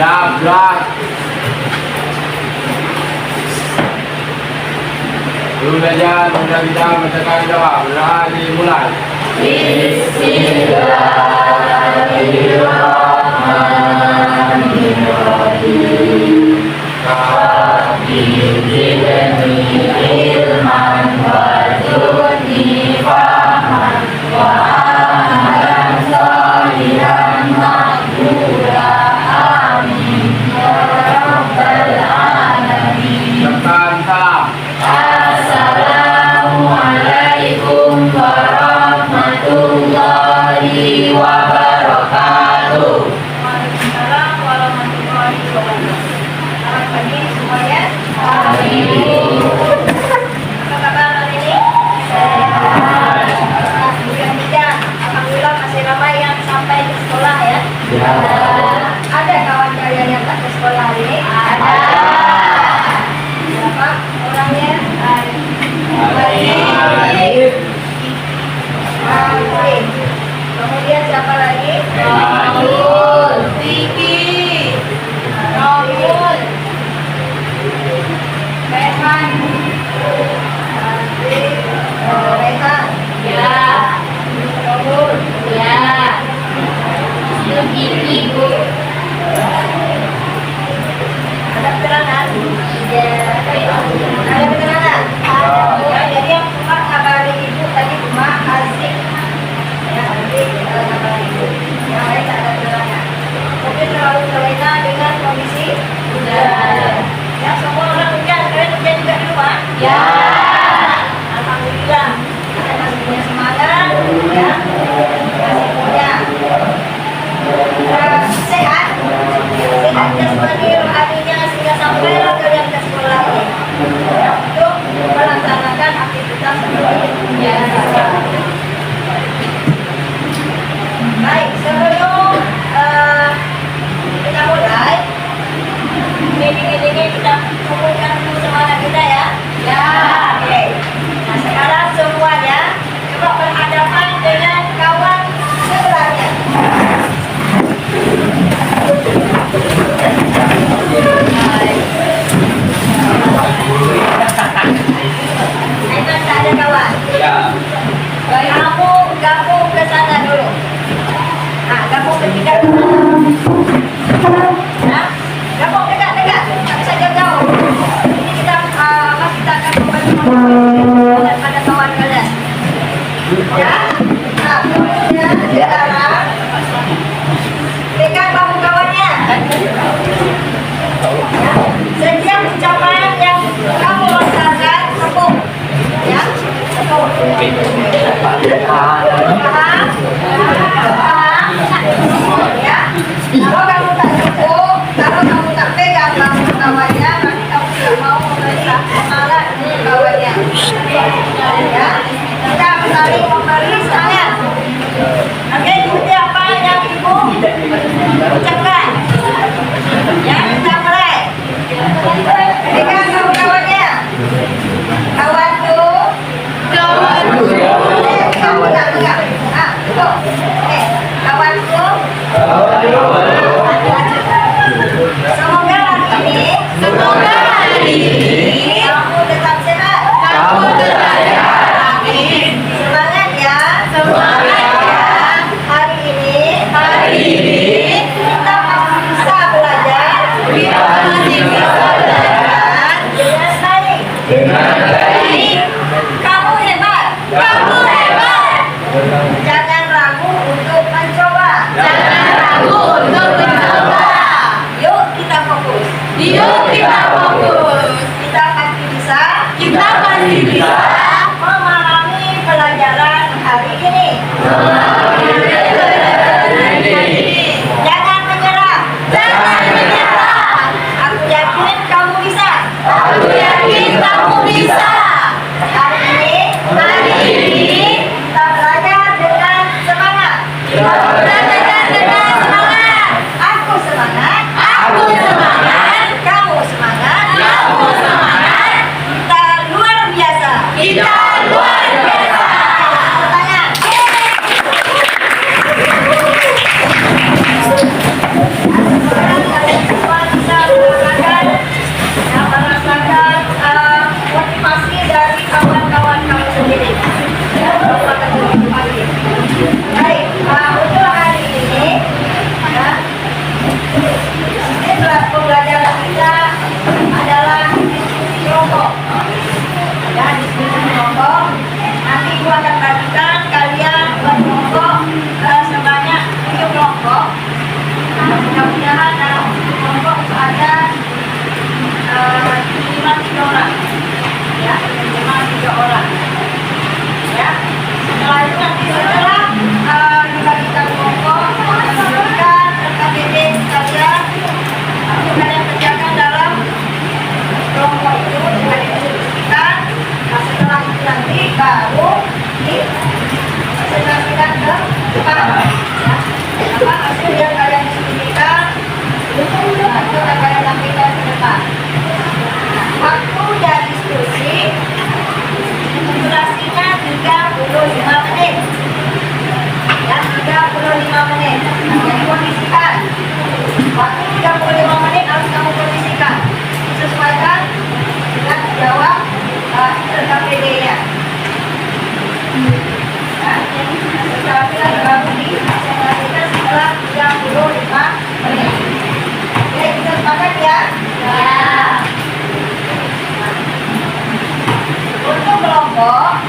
Siap, gerak. Belum belajar, sudah kita bacakan jawab. Nah, dimulai. Bismillahirrahmanirrahim. Rabbi zidni ilman warzuqni fahman wa amalan sholihan maqbula. Amin ya rabbal alamin. Tekan salam. Assalamualaikum warahmatullahi wabarakatuh. Waalaikumsalam warahmatullahi wabarakatuh. Selamat pagi semuanya. Apa kabar hari ini? Sehat. Hujan-hujan. Alhamdulillah masih ramai yang sampai ke sekolah ya. Ada kawan kalian yang tak ke sekolah hari ini? Ada. Berapa orangnya? Baik. Kemudian siapa lagi? Raul, Vicky, Raul, Rehan, Rehan, ya, Raul, ya, Vicky, Bu. Ada penerangan? Ya. Ada penerangan? Ya, jadi yang cuma kabari ibu tadi cuma asik. Ya, nanti kabari ibu. Yang lain tak ada penerangan. Mungkin terlalu terlena dengan kondisi hujan. Ya, semua orang hujan. Kalian hujan juga di rumah? Ya. Alhamdulillah. Kita masih punya semangat. Ya. Masih punya sehat. Sehat jasmani rohaninya sehingga sampailah kalian ke sekolah ini. Ya, untuk melaksanakan aktivitas seperti biasa. Baik, sebelum kita mulai, ini kita kumpulkan dulu semangat kita ya. Ya. Oke. Nah, sekarang semuanya coba berhadapan dengan kawan sebelahnya. Aiman tak ada kawan. Ya. Kamu gabung ke sana dulu. Nah, gabung bertiga dulu. Nah, gabung dekat-dekat. Tak bisa jauh-jauh. Ini kita akan membagi pada kawan kalian. Ya. Nah, kemudian sekarang pegang bahu kawannya. Ya. Setiap ucapan yang kamu lontarkan tepuk. Ya. Tepuk. Paham? Ya. Kalau kamu tak tepuk, kalau kamu tak pegang bahu kawannya, nanti kamu tidak mau memberi semangat kawannya. Ya. Kita saling memberi semangat. Oke, seperti apa yang ibu ucapkan? Ya, kita mulai. Pegang kawan-kawannya. Kawanku. Kamu tak pegang. Tuh. Kawanku. Semoga hari ini kamu tetap sehat. Amin. Semangat ya. Hari ini kita masih bisa belajar. Dengan baik. Kamu hebat. Jangan ragu untuk mencoba. Yuk kita fokus. Kita pasti bisa. Memahami pelajaran hari ini. Jangan menyerah. Aku yakin kamu bisa. Hari ini kita belajar dengan semangat. Aku semangat. Kamu semangat. Kita luar biasa. Pertanyaan. baru dipresentasikan ke depan. Ya. Apa hasil yang kalian diskusikan, nah, itu akan kalian sampaikan ke depan. Nah, waktu dan diskusi durasinya 35 menit. Ya, 35 menit. Nah, jadi kondisikan. Waktu 35 menit harus kamu kondisikan. Sesuaikan dengan jawab RKPD-nya. Ya, setelah kita baru dipresentasikan setelah 35 menit. Oke, kita sepakat ya? Ya. Untuk kelompok,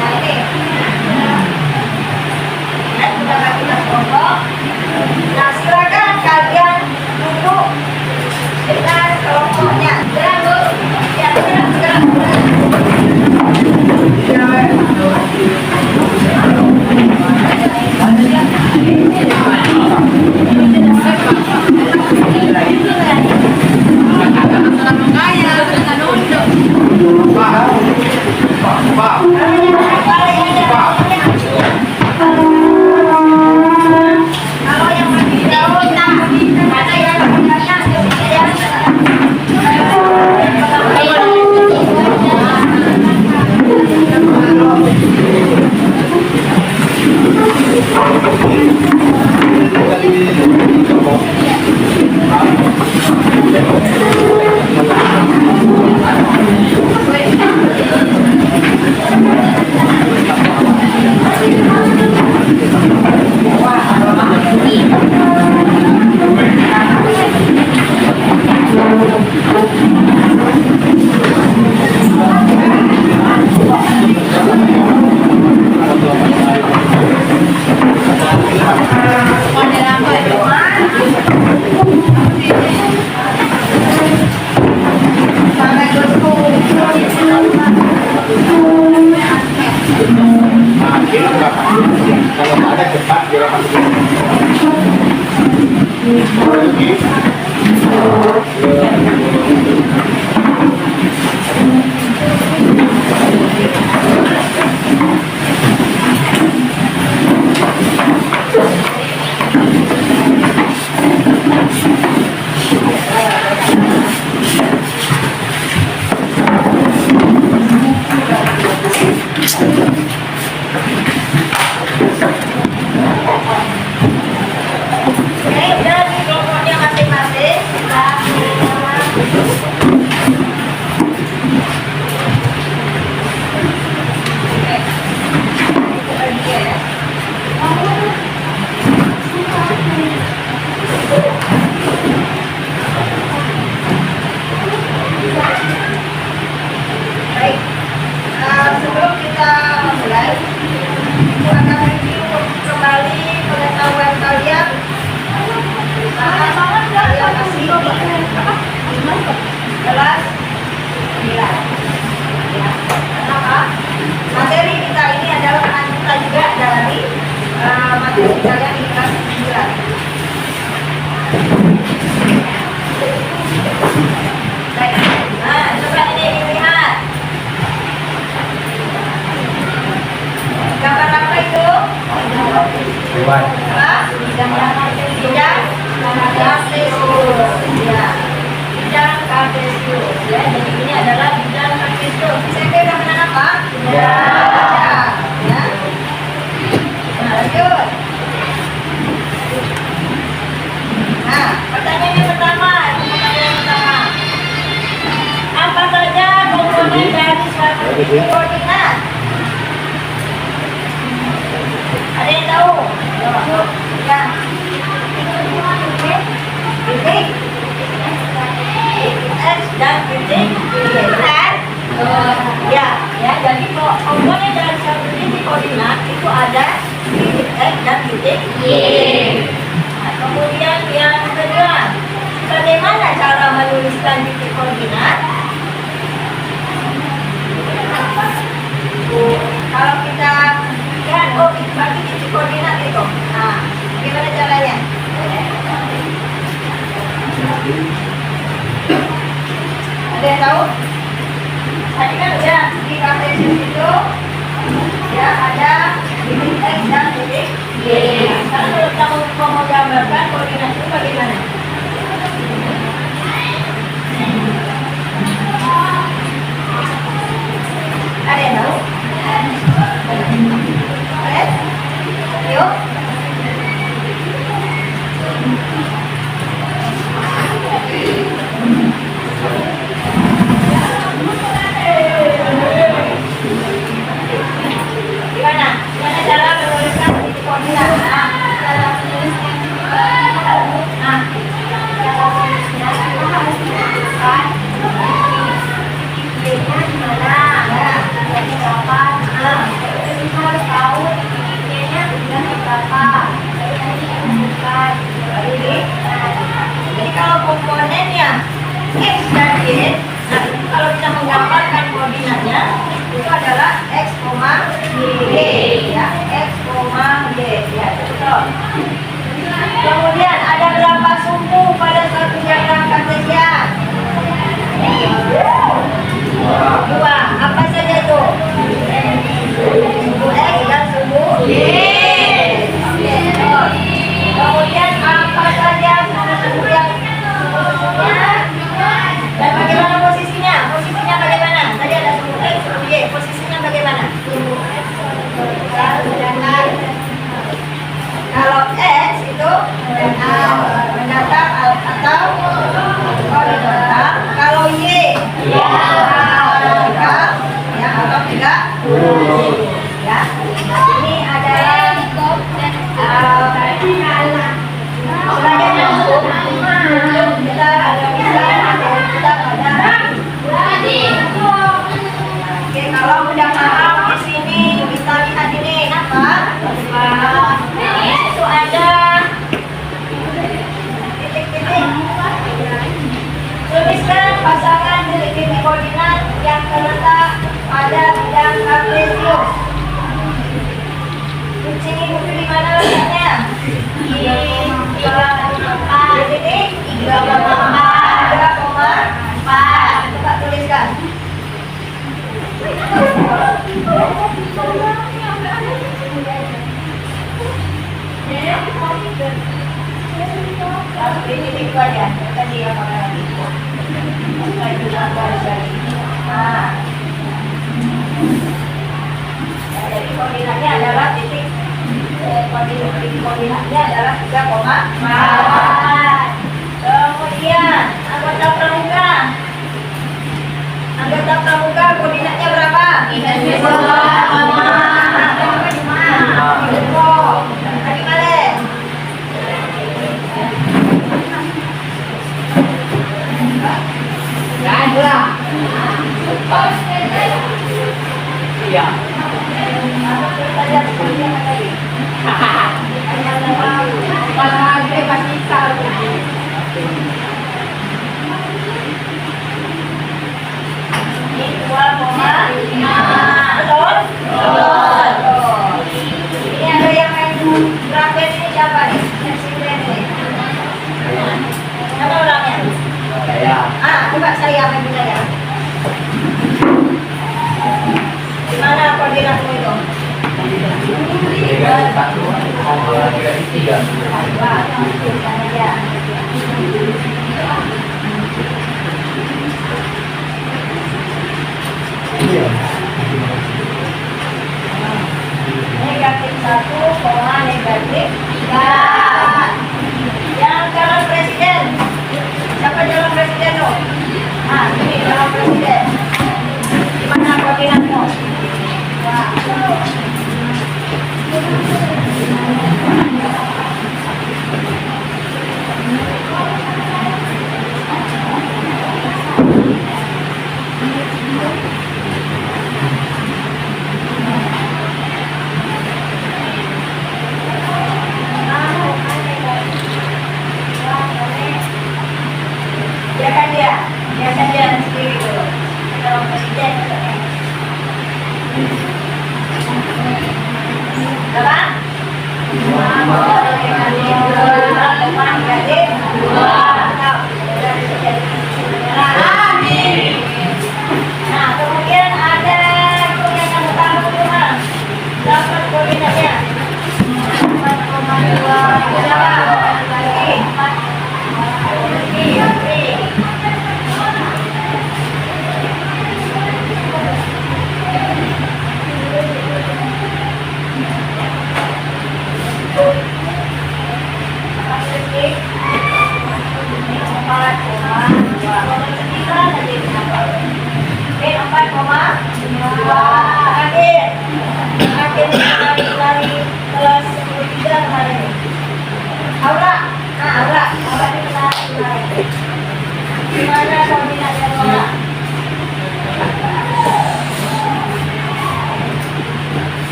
nah ini, ya sudah kita kelompok. Nah silakan kalian duduk dengan kelompoknya. Gerak bu, ya gerak. Kalau yang masih jauh, ada yang kalau ada cepat dia sebelum kita mulai, kita akan review kembali pengetahuan kalian. Kalian masih kelas 9. Kenapa? Materi kita ini adalah lanjutan juga dari materi kalian di kelas 9. Baik. Nah, coba ini dilihat. Gambar apa itu? hebat. Bidang kartesius. Ya. Bidang kartesius. Ya, jadi ini adalah bidang kartesius. SMP gambar apa? Ya. Ya. Nah, lanjut. Nah, pertanyaan yang pertama. Apa saja komponen dari suatu titik koordinat? Ada yang tahu? Ya. Titik X dan titik Y, benar? Ya, ya. Jadi komponen dari suatu titik koordinat itu ada titik X dan titik Y. Nah, kemudian yang kedua, bagaimana cara menuliskan titik koordinat? Kalau kita lihat, oh itu bagi titik koordinat itu. Nah, gimana caranya? Ada yang tahu? Tadi kan udah di itu adalah X, Y. Ya, X, Y. Ya, betul. Kemudian ada berapa sumbu pada suatu diagram kartesian? Dua. Apa saja itu? Sumbu X dan sumbu Y. Oke, betul. Kemudian apa saja sumbu yang sumbunya? Dan bagaimana posisinya? Posisinya bagaimana? Tadi ada sumbu X, sumbu Y. Posisinya bagaimana? Kalau X itu mendatang atau horizontal. Kalau Y vertikal, ya atau tidak lurus. Ya, ini adalah sebagai masuk kita ada bisa kita pada. Oke, kalau udah paham di sini bisa lihat ini apa? Itu ada titik-titik. Tuliskan pasangan titik-titik koordinat yang terletak pada bidang kartesius. Kucing itu di mana letaknya? Di titik 3,4. Coba tuliskan. Di titik itu aja. Tadi apa lagi? Jadi koordinatnya adalah titik koordinatnya adalah 3,4. Kemudian anggota pramuka koordinatnya berapa? 3,5. Tadi balik. Ada. Iya. Pasti salah. Ini 2,5. Betul? Betul. Ini ada yang main bracket ini siapa nih? Siapa orangnya? Saya. Coba saya main dulu ya. Di mana koordinatmu itu? 3,3. Negatif 1, negatif 3. Yang calon presiden. Siapa calon presiden lo? Ini calon presiden. Di mana koordinatmu?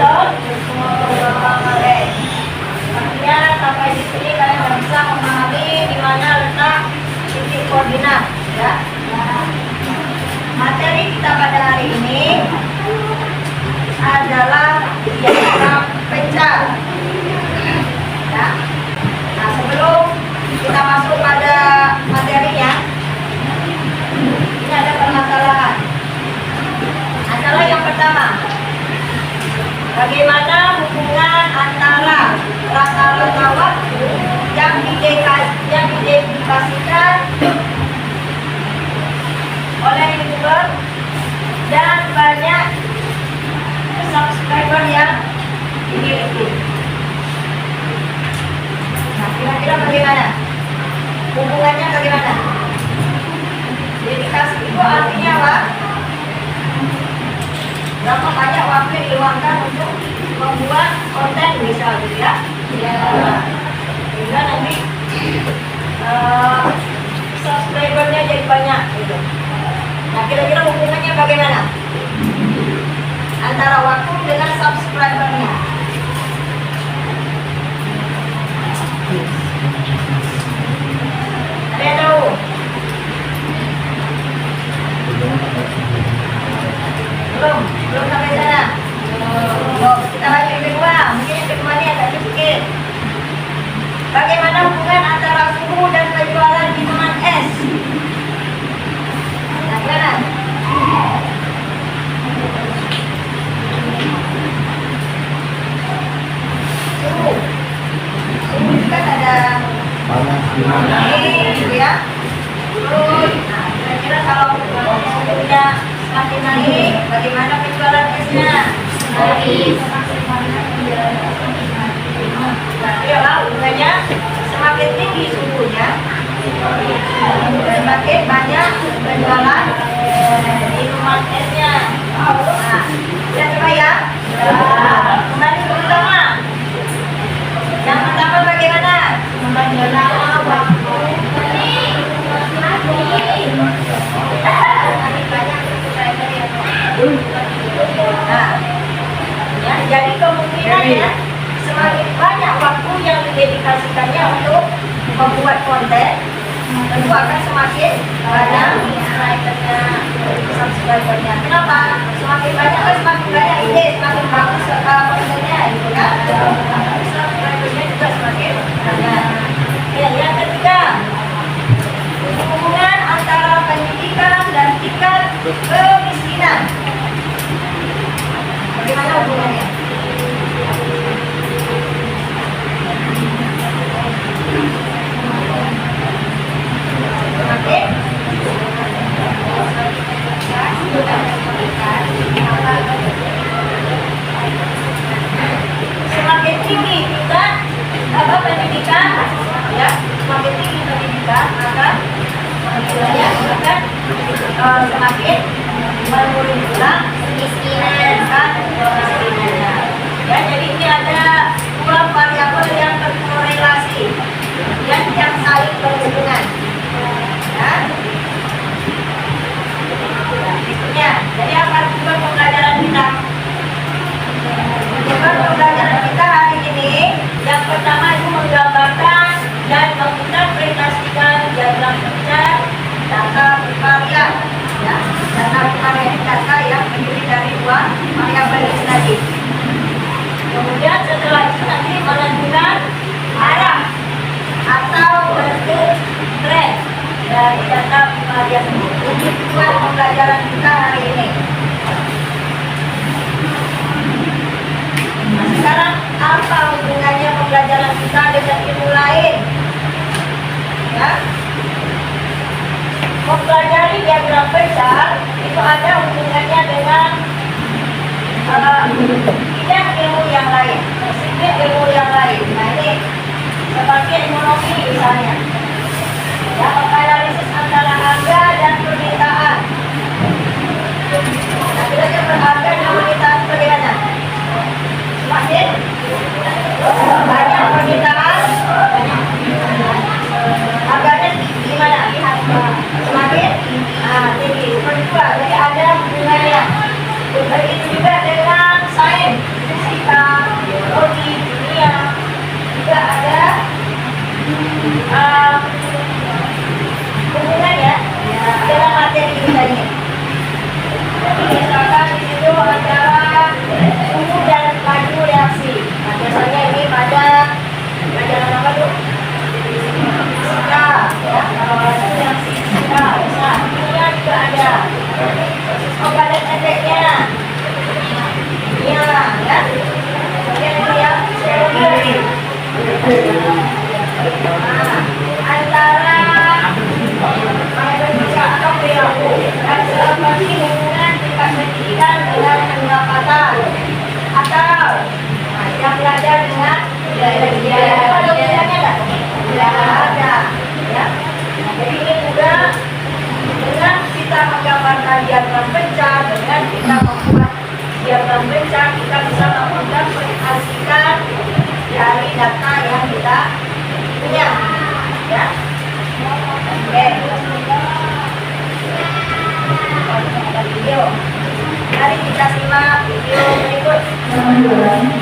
belum? Boleh. Artinya sampai di sini kalian bisa memahami di mana letak titik koordinat, ya. Materi kita pada hari ini adalah diagram pecah. Ya. Nah, sebelum kita masuk pada materinya, ini ada permasalahan. Masalah yang pertama, bagaimana hubungan antara rata-rata waktu yang diidentifikasikan oleh YouTuber dan banyak subscriber yang dimiliki. Nah, kira-kira bagaimana? Hubungannya bagaimana? Dedikasi itu artinya apa? Berapa banyak waktu yang diluangkan untuk membuat konten misalnya, ya? Ya. Sehingga nanti subscribernya jadi banyak gitu. Nah, kira-kira hubungannya bagaimana antara waktu dengan subscribernya? Ada yang tahu? Belum sampai sana. Kita lanjut yang kedua. Mungkin yang kedua ini agak sedikit. Bagaimana hubungan antara suhu dan penjualan minuman es? Nah, gimana? Suhu itu kan ada ini gitu ya. Terus, nah, kira-kira kalau suhunya semakin naik, bagaimana penjualan esnya? Naik. Berarti apa hubungannya? Semakin tinggi suhunya, semakin banyak penjualan minuman esnya. Nah, kita coba ya. Kembali ke pertama. Yang pertama bagaimana? Bagaimana waktu nah, ya, jadi kemungkinannya semakin banyak waktu yang didedikasikannya untuk membuat konten, tentu akan semakin banyak subscribernya. Kenapa? Semakin banyak kan semakin banyak ide, semakin bagus kontennya, gitu kan? Subscribernya juga semakin banyak. Ya, yang ketiga, hubungan antara pendidikan dan tingkat kemiskinan. Bagaimana hubungannya? Semakin semakin tinggi tingkat pendidikan, ya, semakin tinggi pendidikan maka ya, akan semakin menurun pula kemiskinan kan kemiskinannya. Ya, jadi ini ada dua variabel yang berkorelasi yang saling berhubungan. Ya. Berikutnya, jadi apa tujuan pembelajaran kita? Tujuan pembelajaran kita hari ini yang pertama itu menggambarkan dan menginterpretasikan diagram pecah data bervarian. Ya, data bervarian ini data yang terdiri dari dua variabel ini tadi. Kemudian setelah itu nanti menentukan arah atau bentuk tren dari data bervarian ini. Ini tujuan pembelajaran kita hari ini. Nah, sekarang apa hubungannya pembelajaran kita dengan ilmu lain? Ya, mempelajari diagram pecah itu ada hubungannya dengan bidang ilmu yang lain, disiplin ilmu yang lain. Nah, ini seperti ekonomi misalnya, ya, analisis antara harga dan permintaan. Nah, kira-kira harga dan permintaan bagaimana? Semakin banyak permintaan, harganya gimana? Semakin tinggi. Kedua, jadi ada hubungannya. Begitu juga dengan sains. Yang belajar dengan ada bedanya nggak? Tidak ada. Ya. Nah, jadi ini mudah dengan kita menggambarkan diagram pecah, dengan kita membuat diagram pecah, kita bisa mengasikkan dari data yang kita punya. Ya. Oke. Video. Mari kita simak video berikut. Videonya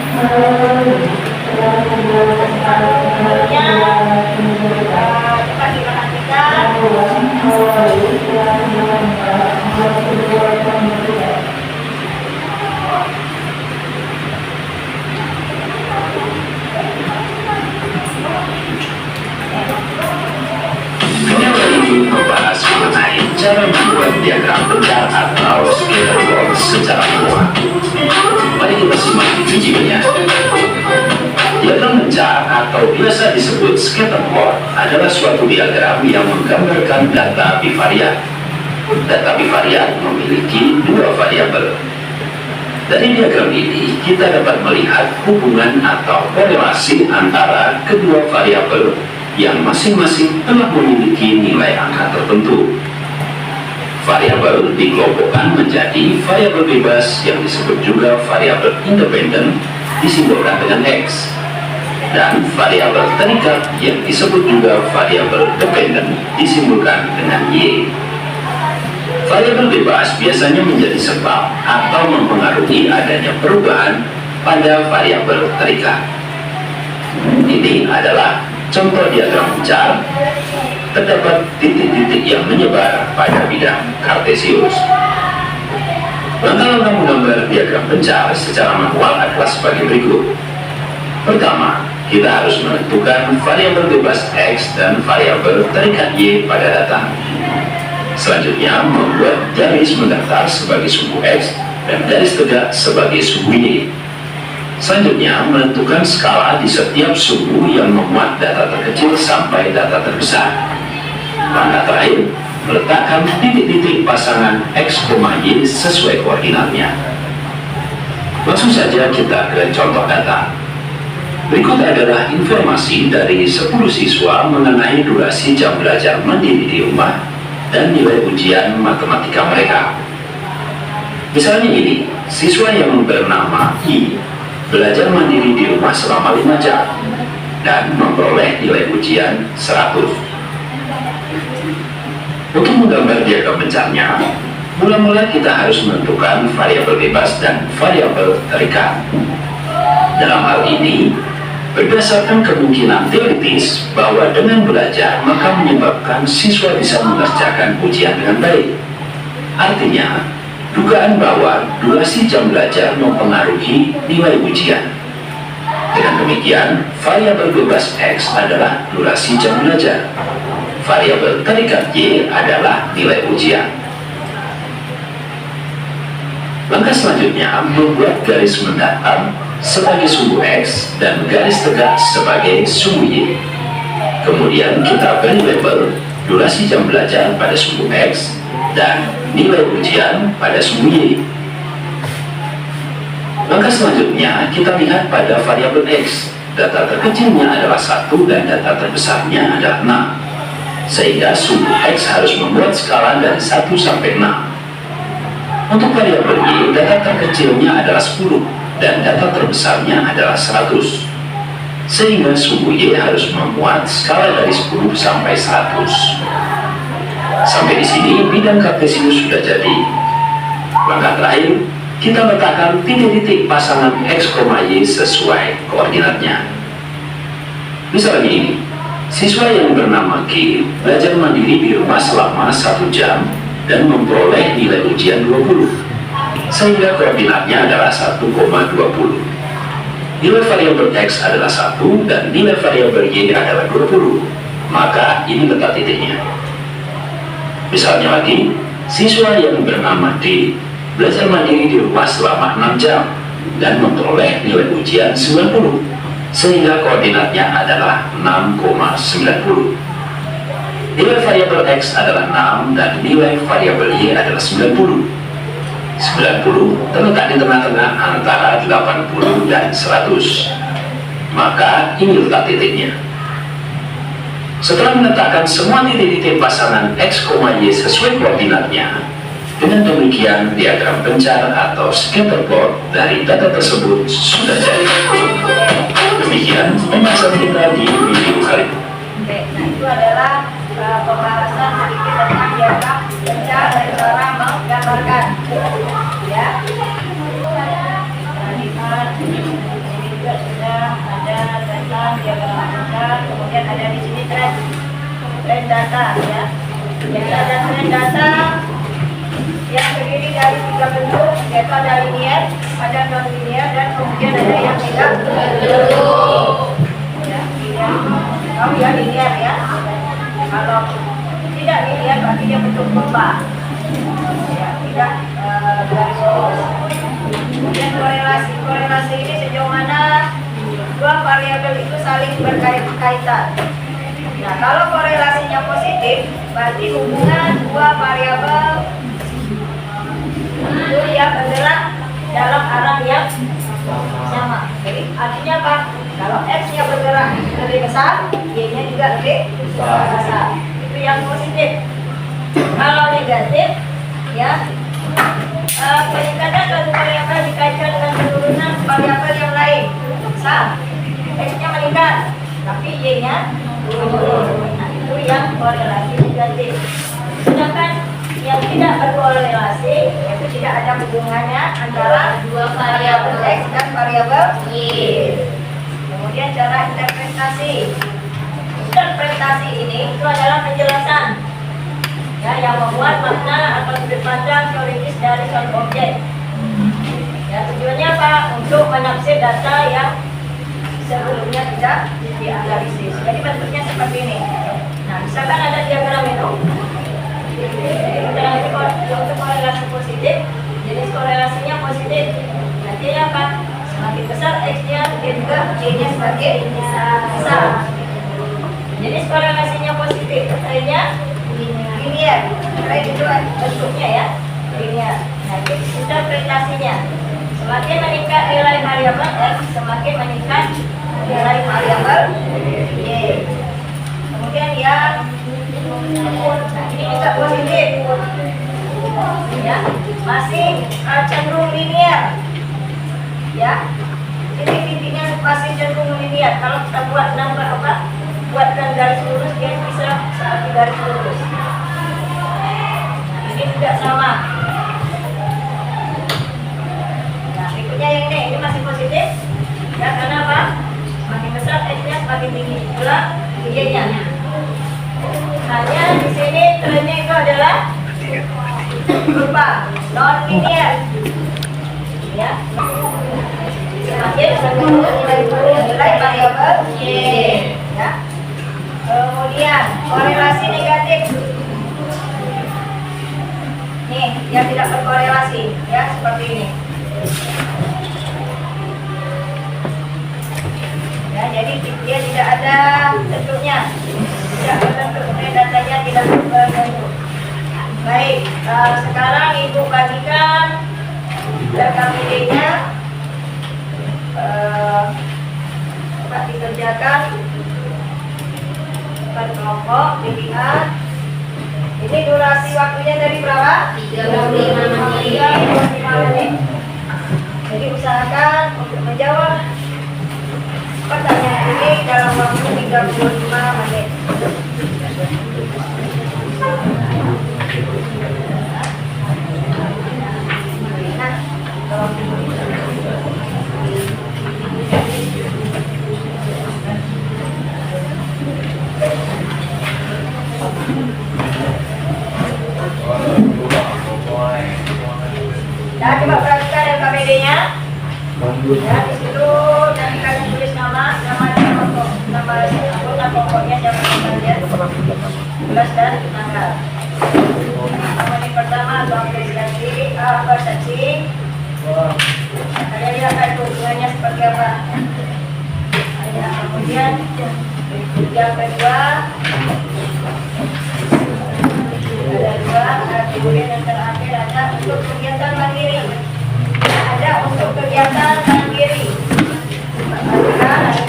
cepat diperhatikan. Membahas mengenai cara membuat diagram bencar atau scatterplot secara mudah. Mari kita simak videonya. Diagram bencar atau biasa disebut scatterplot adalah suatu diagram yang menggambarkan data bivariat. Data bivariat memiliki dua variabel. Dari diagram ini kita dapat melihat hubungan atau korelasi antara kedua variabel yang masing-masing telah memiliki nilai angka tertentu. Variabel dikelompokkan menjadi variabel bebas yang disebut juga variabel independen disimbolkan dengan X, dan variabel terikat yang disebut juga variabel dependen disimbolkan dengan Y. Variabel bebas biasanya menjadi sebab atau mempengaruhi adanya perubahan pada variabel terikat. Ini adalah contoh diagram bencar. Terdapat titik-titik yang menyebar pada bidang kartesius. Langkah-langkah menggambar diagram bencar secara manual adalah sebagai berikut. Pertama, kita harus menentukan variabel bebas X dan variabel terikat Y pada data. Selanjutnya, membuat garis mendatar sebagai sumbu X dan garis tegak sebagai sumbu Y. Selanjutnya, menentukan skala di setiap sumbu yang memuat data terkecil sampai data terbesar. Langkah terakhir, meletakkan titik-titik pasangan X, Y sesuai koordinatnya. Langsung saja kita ke contoh data. Berikut adalah informasi dari 10 siswa mengenai durasi jam belajar mandiri di rumah dan nilai ujian matematika mereka. Misalnya ini, siswa yang bernama I belajar mandiri di rumah selama 5 jam dan memperoleh nilai ujian 100. Untuk menggambar diagram bencarnya, mula-mula kita harus menentukan variabel bebas dan variabel terikat. Dalam hal ini, berdasarkan kemungkinan teoritis bahwa dengan belajar maka menyebabkan siswa bisa mengerjakan ujian dengan baik. Artinya, dugaan bahwa durasi jam belajar mempengaruhi nilai ujian. Dengan demikian, variabel bebas X adalah durasi jam belajar. Variabel terikat Y adalah nilai ujian. Langkah selanjutnya, membuat garis mendatar sebagai sumbu X dan garis tegak sebagai sumbu Y. Kemudian kita beri label durasi jam belajar pada sumbu X dan nilai ujian pada sumbu Y. Langkah selanjutnya, kita lihat pada variabel X. Data terkecilnya adalah 1 dan data terbesarnya adalah 6. Sehingga sumbu X harus membuat skala dari 1 sampai 6. Untuk variabel Y, data terkecilnya adalah 10 dan data terbesarnya adalah 100. Sehingga sumbu Y harus memuat skala dari 10 sampai 100. Sampai di sini bidang kartesius sudah jadi. Langkah terakhir, kita letakkan titik-titik pasangan X, Y sesuai koordinatnya. Misalnya ini, siswa yang bernama G belajar mandiri di rumah selama 1 jam dan memperoleh nilai ujian 20, sehingga koordinatnya adalah 1,20. Nilai variabel X adalah 1 dan nilai variabel Y adalah 20, maka ini letak titiknya. Misalnya lagi, siswa yang bernama D belajar mandiri di rumah selama 6 jam dan memperoleh nilai ujian 90, sehingga koordinatnya adalah 6,90. Nilai variabel X adalah 6 dan nilai variabel Y adalah 90. 90 terletak di tengah-tengah antara 80 dan 100. Maka ini letak titiknya. Setelah menetapkan semua titik-titik pasangan X, Y sesuai koordinatnya, dengan demikian diagram pencar atau scatterplot dari data tersebut sudah jadi. Demikian pembahasan kita di video kali ini. Oke, nah itu adalah pembahasan sedikit tentang diagram pencar dan cara menggambarkan. Ya. Ini juga sudah ada tentang diagram pencar, kemudian ada di sini trend data ya. Jadi ada trend data yang terdiri dari 3 bentuk, yaitu ada linear, ada non linear, dan kemudian ada yang tidak bentuk. Ya, kalau ya linear ya. Kalau tidak linear berarti dia bentuk lomba. Ya, tidak garis lurus. Kemudian korelasi ini sejauh mana dua variabel itu saling berkaitan. Nah, kalau korelasinya positif, berarti hubungan dua variabel itu yang bergerak dalam arah yang sama. Jadi artinya apa? Kalau X-nya bergerak lebih besar, Y-nya juga lebih besar. Itu yang positif. Kalau negatif, ya peningkatan suatu variabel dikaitkan dengan penurunan variabel yang lain. Misal, X-nya meningkat, tapi Y-nya turun. Nah, itu yang korelasi negatif. Sedangkan yang tidak berkorelasi, yaitu tidak ada hubungannya antara dua variabel X dan variabel Y. Kemudian cara interpretasi. Interpretasi ini itu adalah penjelasan ya, yang membuat makna atau sudut pandang teoritis dari suatu objek. Ya, tujuannya apa? Untuk menafsir data yang sebelumnya tidak dianalisis. Jadi bentuknya seperti ini. Nah, misalkan ada diagram itu. Untuk korelasi positif, jenis korelasinya positif. Nantinya apa? Semakin besar X-nya, dia juga Y-nya semakin besar. Jenis korelasinya positif, artinya linear. Karena itu bentuknya ya, linear. Nah, interpretasinya, semakin meningkat nilai variabel X, semakin meningkat nilai variabel Y. Kemudian yang nah, ini juga positif ya, masih cenderung linear ya. Ini titiknya masih cenderung linear. Kalau kita buatkan garis lurus, dia bisa seperti garis lurus. Nah, ini juga sama. Nah, berikutnya yang ini masih positif ya, karena apa? Semakin besar X-nya semakin tinggi pula Y-nya. Hanya di sini trennya itu adalah berupa non linear ya, semakin menurun nilai variabel Y ya. Kemudian korelasi negatif nih, yang tidak berkorelasi ya, seperti ini ya. Jadi dia tidak ada bentuknya, tidak berbentuk, datanya tidak berbentuk. Baik, sekarang Ibu bagikan data videonya, coba dikerjakan per kelompok, dilihat. Ini durasi waktunya dari berapa? 35 menit. Jadi usahakan untuk menjawab pertanyaan ini dalam waktu 35 menit. Nah, coba perhatikan LKPD-nya. Ya, di situ nanti kalian tulis nama pokoknya siapa saja, tulis dan tanggal. Yang pertama persepsi. Kalian lihat kan hubungannya seperti apa. Ya, kemudian yang kedua ada dua, kemudian yang terakhir ada untuk kegiatan mandiri. untuk kegiatan mandiri.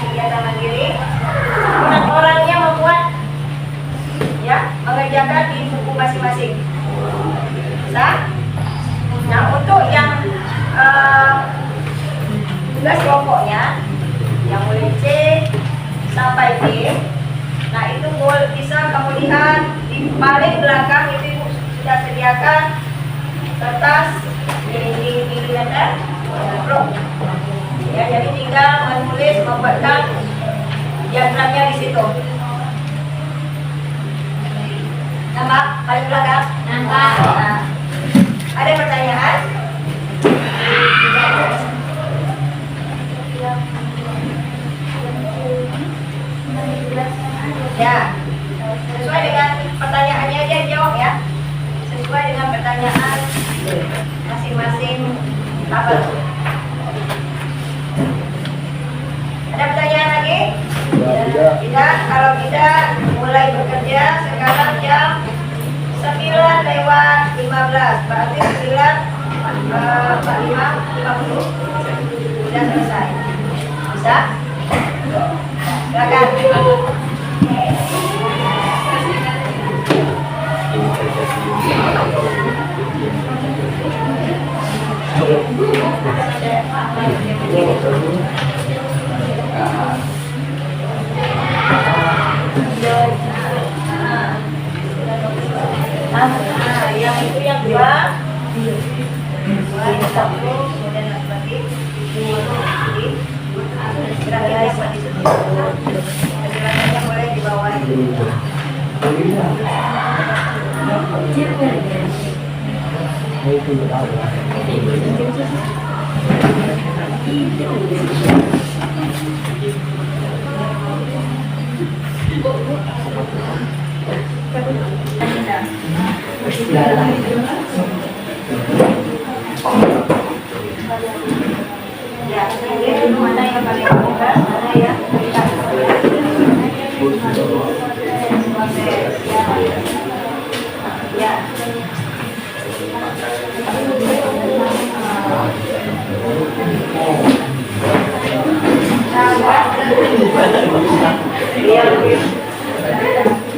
Kegiatan mandiri. Kemudian orangnya membuat, ya, mengerjakan di buku masing-masing. Bisa? Nah, untuk yang tugas kelompoknya, yang mulai C sampai D, nah itu bisa kamu lihat di paling belakang itu Ibu sudah sediakan kertas di blok. Ya, jadi tinggal menulis, membuatkan diagramnya di situ. Nampak paling belakang? Nampak. Nah, ada pertanyaan? Ya, sesuai dengan pertanyaannya aja jawab ya. Sesuai dengan pertanyaan masing-masing tabel. Ada pertanyaan lagi? Tidak. Kalau tidak, mulai bekerja sekarang jam 9:15. Berarti 9:45 sudah selesai. Bisa? Silakan. Yang itu yang dua, ini satu, kemudian lagi ini, kira-kira seperti itu. Penjelasannya boleh di bawah ini. Ya, ini mana yang paling mudah, mana yang ya.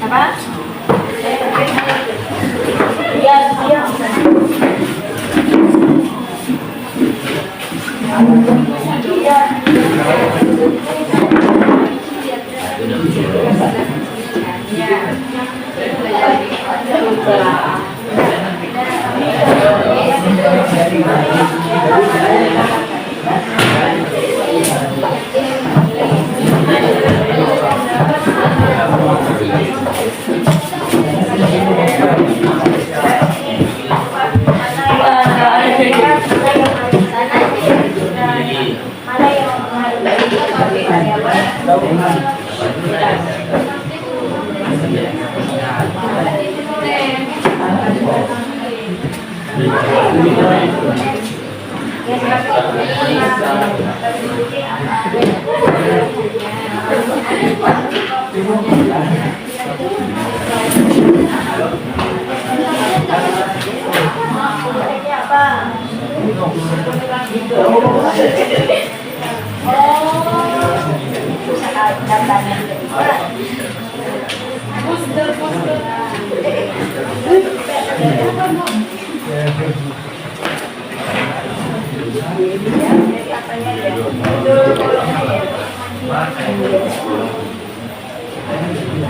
Apa? Iya.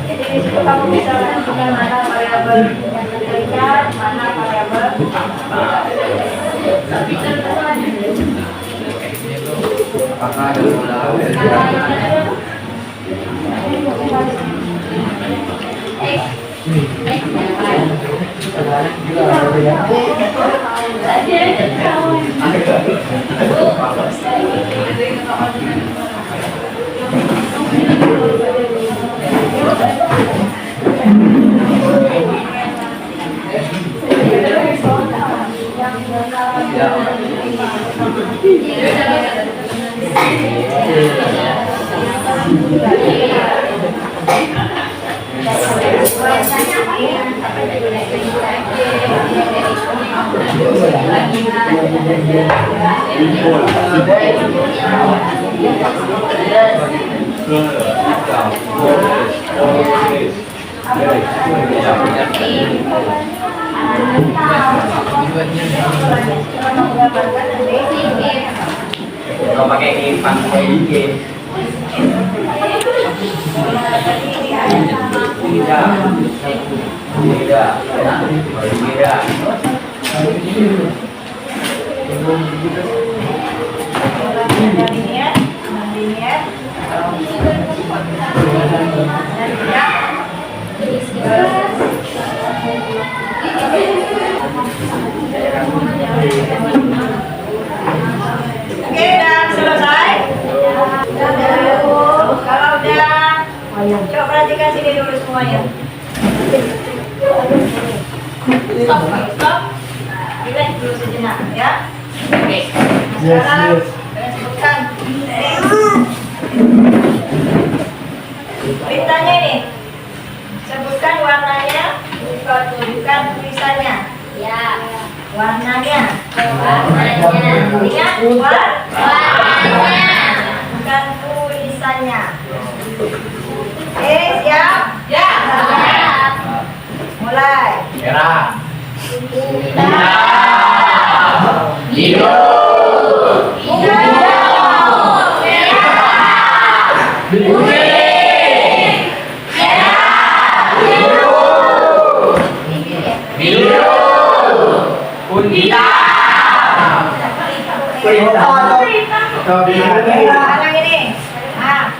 Jadi di situ kamu bisa menentukan mana variabel yang diberikan, mana variabel. Apakah ada ulang? Lagi Kalau pakai kipas kayak gini. Tidak. Oke, udah selesai. Kalau udah, coba perhatikan sini dulu semuanya. Stop. Relax dulu sejenak, ya. Sekarang, saya sebutkan. Perintahnya ini, sebutkan warnanya, tunjukkan tulisannya. Ya. Warnanya. Ingat warnanya. Bukan tulisannya. Oke, siap? Ya. Mulai. Merah. Yang ini. Nah.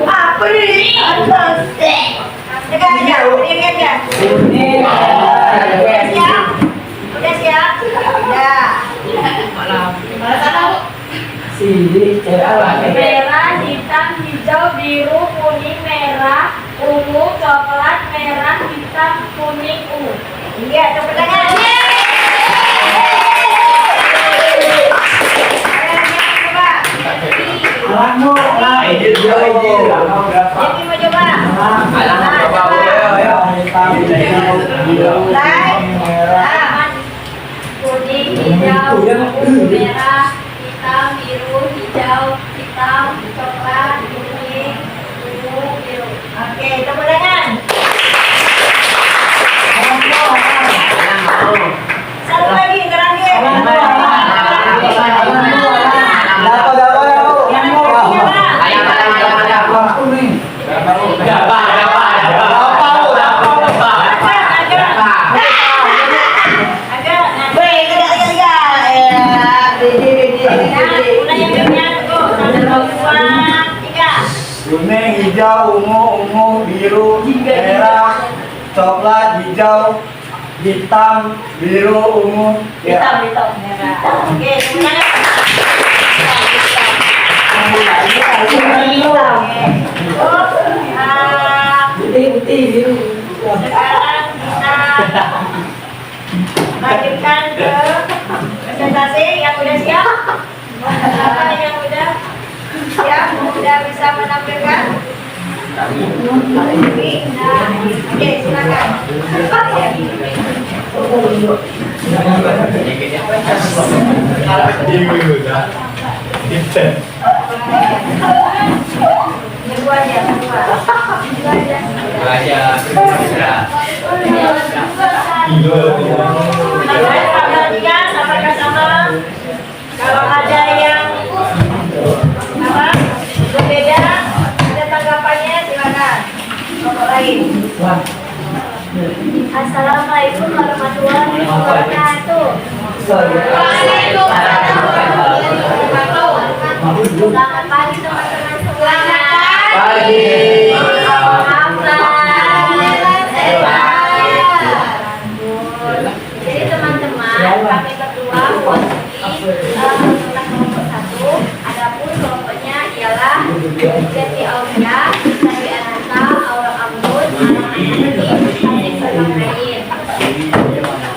Apa ini? Udah siap? Udah. Merah, hitam, hijau, biru, kuning, merah, ungu, coklat, merah, hitam, kuning, ungu. Iya, tepuk tangan. Jadi mau coba? Kuning, hijau, ungu, merah, hitam, biru, hijau, hitam, coklat, kuning, ungu, biru. Oke, tepuk tangan. Satu lagi, terakhir. Kuning, hijau, ungu, biru, merah, coklat, hijau, hitam, biru, ungu. Hitam, merah. Oke, semuanya. Sekarang kita lanjutkan ke presentasi yang udah siap. Siapa yang udah siap, udah bisa menampilkan? Oke, silakan. Berdua aja, perhatikan apakah sama? Kalau ada yang apa berbeda, ada tanggapannya, silakan. Kelompok lain. Assalamualaikum warahmatullahi wabarakatuh. Waalaikumsalam. Selamat pagi teman-teman semuanya. Pagi. Apa kabar? Sehat. Jati Aulia, Sari Ananta, Aura Ambon, Asik Serbangain.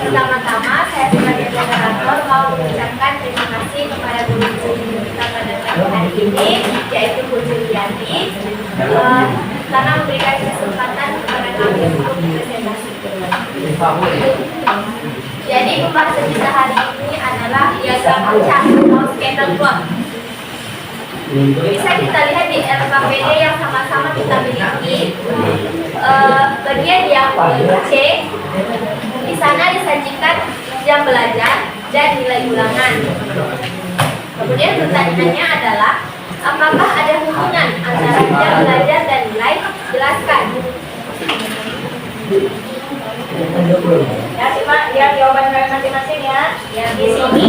Pertama-tama saya sebagai moderator mau mengucapkan terima kasih kepada guru kita pada pagi hari ini, yaitu Bu Juliani, karena memberikan kesempatan kepada kami untuk berpresentasi. Jadi pembahasan kita hari ini adalah diagram pecah atau scatter plot. Bisa kita lihat di LKPD yang sama-sama kita miliki. Bagian yang C, di sana disajikan jam belajar dan nilai ulangan. Kemudian pertanyaannya adalah, apakah ada hubungan antara jam belajar dan nilai? Jelaskan. Ya, simak lihat jawaban kalian masing-masing ya. Yang di sini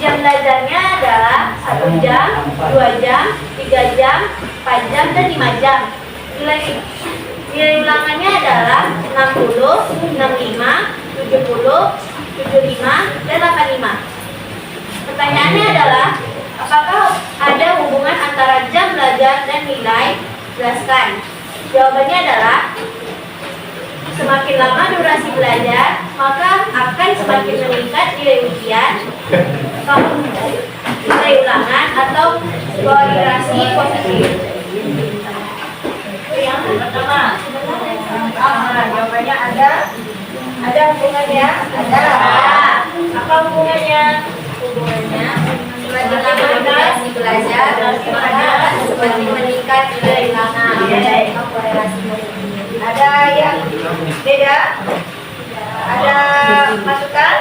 jam belajarnya adalah 1 jam, 2 jam, 3 jam, 4 jam, dan 5 jam. Nilai ulangannya adalah 60, 65, 70, 75, dan 85. Pertanyaannya adalah, apakah ada hubungan antara jam belajar dan nilai? Jelaskan. Jawabannya adalah, semakin lama durasi belajar, maka akan semakin meningkat nilai ujian, nilai ulangan, atau korelasi positif. Yang pertama, jawabannya ada hubungannya? Ada. Apa hubungannya? Hubungannya semakin lama durasi belajar, maka semakin meningkat nilai ulangan atau korelasi positif. Ada yang beda? Ada masukan?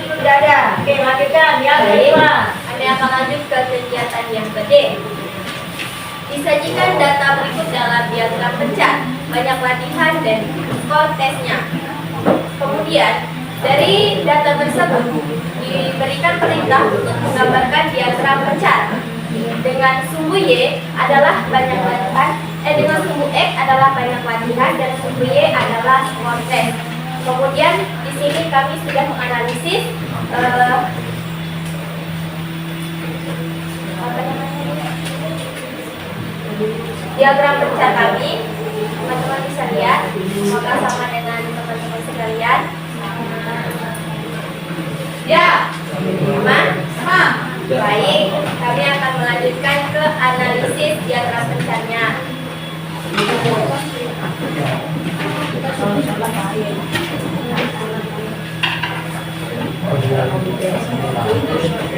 Tidak ada. Oke, lanjutkan yang kelima. Anda akan lanjut ke kegiatan yang B. Disajikan data berikut dalam diagram pecah, banyak latihan dan skor tesnya. Kemudian dari data tersebut diberikan perintah untuk menggambarkan diagram pecah. Dengan sumbu Y adalah banyak latihan, dengan sumbu X adalah banyak latihan, dan sumbu Y adalah skor tes. Kemudian di sini kami sudah menganalisis diagram pecah kami. Teman-teman bisa lihat, maka sama dengan teman-teman sekalian. Ya, aman? Baik, kami akan melanjutkan ke analisis diagram pecahnya.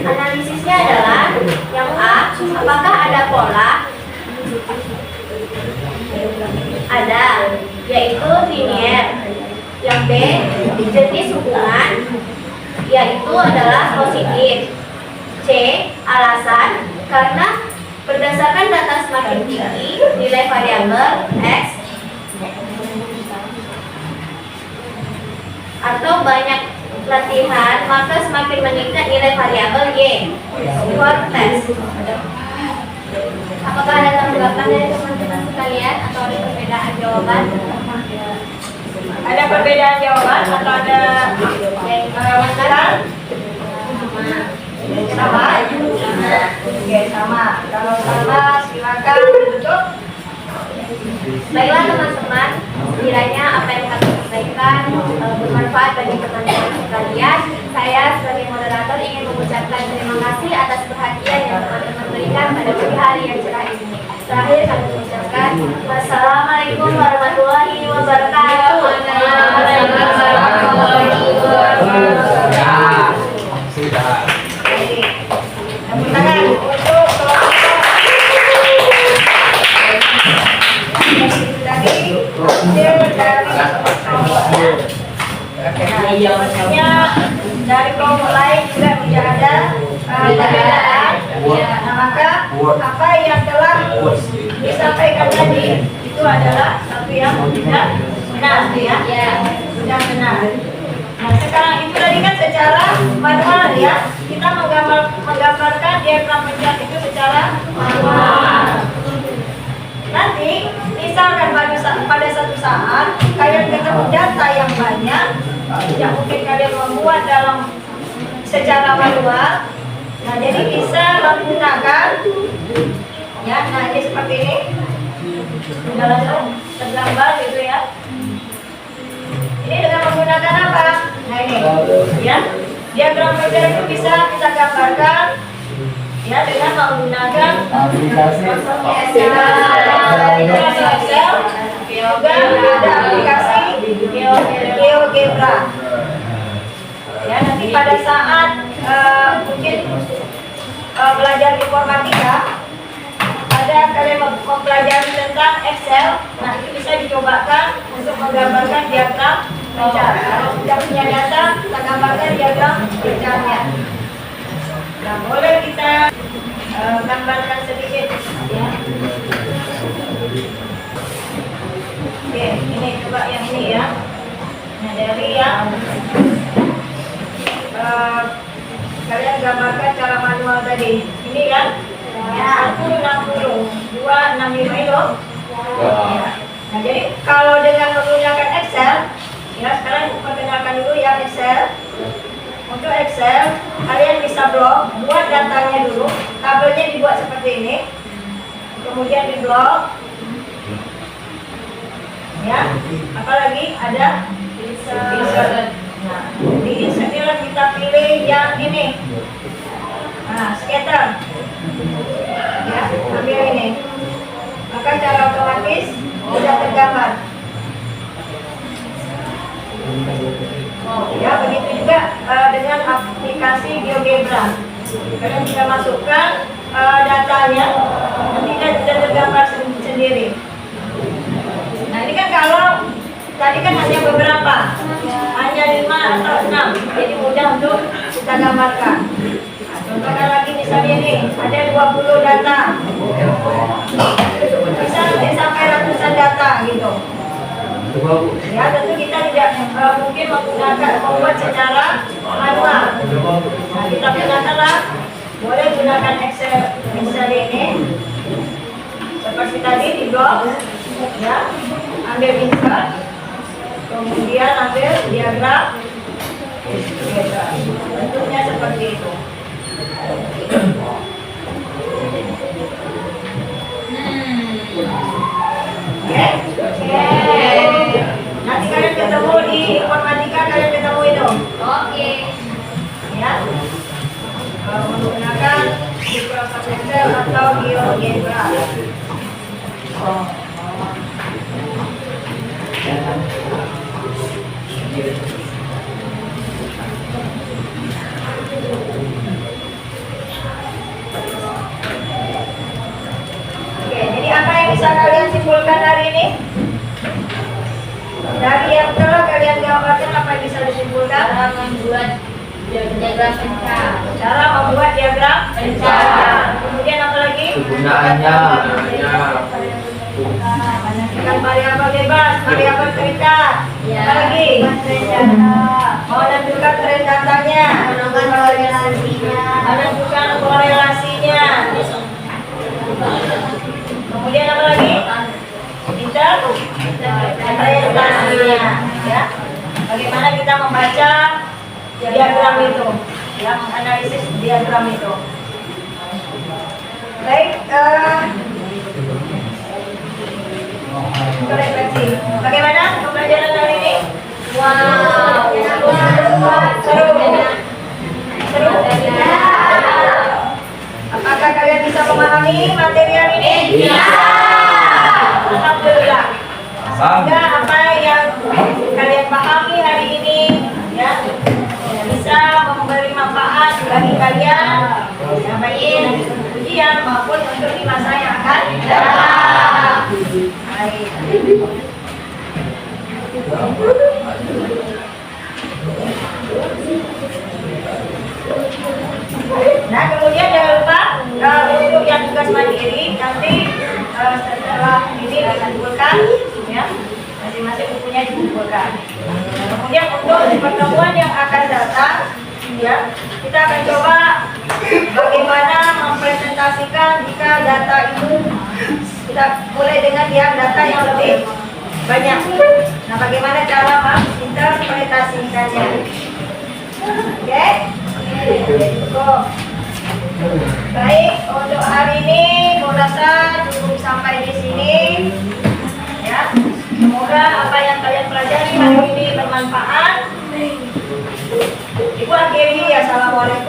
Analisisnya adalah yang A, apakah ada pola? Ada, yaitu linier. Yang B, jenis hubungan, yaitu adalah positif. C, alasan, karena berdasarkan data semakin tinggi nilai variabel X atau banyak latihan, maka semakin meningkat nilai variabel Y. Skor tes. Apakah ada tanggapan dari teman-teman sekalian atau ada perbedaan jawaban? Ada perbedaan jawaban atau ada masalah? Sama? Oke, sama. Kalau sama, silakan duduk. Baiklah teman-teman, kiranya apa yang kami sampaikan bermanfaat bagi teman-teman sekalian. Saya sebagai moderator ingin mengucapkan terima kasih atas perhatian yang teman-teman berikan pada pagi hari yang cerah ini. Terakhir kami mengucapkan wassalamualaikum warahmatullahi wabarakatuh. Sudah. Tepuk tangan untuk selanjutnya dari kelompok lain juga tidak ada perbedaan. Nah, maka apa yang telah disampaikan tadi itu adalah satu yang tidak benar, ya, sudah benar. Nah, sekarang itu tadi kan secara manual ya, kita menggambarkan diagram pecah itu secara manual. Nanti misalkan pada satu saat kalian ketemu data yang banyak, yang mungkin kalian membuat dalam secara manual. Nah, jadi bisa menggunakan ya, nah ini seperti ini. Sudah langsung tergambar gitu ya. Ini dengan menggunakan apa? Nah ini ya. Diagram vektor itu bisa kita gambarkan ya dengan menggunakan Aplikasi. Excel, juga ada aplikasi GeoGebra. Ya, nanti pada saat mungkin belajar informatika, ada kalian mempelajari tentang Excel. Nah, itu bisa dicobakan untuk menggambarkan diagram pecah. Kalau sudah punya data, kita gambarkan diagram pecahnya. Nah, boleh kita gambarkan sedikit ya. Oke, ini coba yang ini ya. Nah, dari yang kalian gambarkan cara manual tadi. Ini kan 160, 265 itu. Ya. Nah, jadi kalau dengan menggunakan Excel, ya sekarang perkenalkan dulu ya Excel. Untuk Excel, kalian bisa buat datanya dulu. Tabelnya dibuat seperti ini. Kemudian di blok. Ya, apalagi ada insert. Nah, di insert kita pilih yang ini. Nah, scatter. Ya, ambil ini. Maka secara otomatis sudah tergambar. Ya, begitu juga dengan aplikasi GeoGebra. Kalian bisa masukkan datanya, nanti kan sudah tergambar sendiri. Nah, ini kan kalau tadi kan hanya beberapa, hanya 5 atau 6, jadi mudah untuk kita gambarkan. Nah, contohkan lagi misalnya ini, ada 20 data, bisa nanti sampai ratusan data gitu. Ya, tentu kita tidak mungkin membuat secara manual. Nah, kita gunakanlah, boleh gunakan Excel ini, seperti tadi di blok, ya, ambil insert, kemudian ambil diagram, bentuknya seperti itu. Oke. Nanti kalian ketemu di informatika, kalian ketemu itu. Oke. Ya. Menggunakan Microsoft Excel atau GeoGebra. Oke, jadi apa yang bisa kalian simpulkan hari ini? Dari yang telah kalian gambarkan, apa yang bisa disimpulkan? Cara membuat diagram pecah. Cara membuat diagram pecah. Kemudian apa lagi? Kegunaannya. Menentukan variabel bebas, variabel terikat. Ya. Apa lagi? Menentukan tren datanya. Menentukan korelasinya. Kemudian apa lagi? Interpretasinya. Ya. Bagaimana kita membaca diagram itu, ya, menganalisis diagram itu. Baik, refleksi. Bagaimana pembelajaran hari ini? Wow. Seru. Seru. Apakah kalian bisa memahami materi hari ini? Iya. Alhamdulillah. Semoga apa yang kalian pahami hari ini, ya, bisa memberi manfaat bagi kalian, ya, baik ujian maupun untuk di masa yang akan datang. Baik. Nah, kemudian jangan lupa untuk yang tugas mandiri nanti setelah ini dikumpulkan, ya, masing-masing bukunya dikumpulkan. Kemudian untuk di pertemuan yang akan datang, ya, kita akan coba bagaimana mempresentasikan jika data itu kita mulai dengan data yang lebih banyak. Nah, bagaimana cara menginterpretasikannya? Oke? Cukup. Baik, untuk hari ini Modasa cukup sampai di sini. Ya, semoga apa yang kalian pelajari hari ini bermanfaat. Ibu akhiri, assalamualaikum.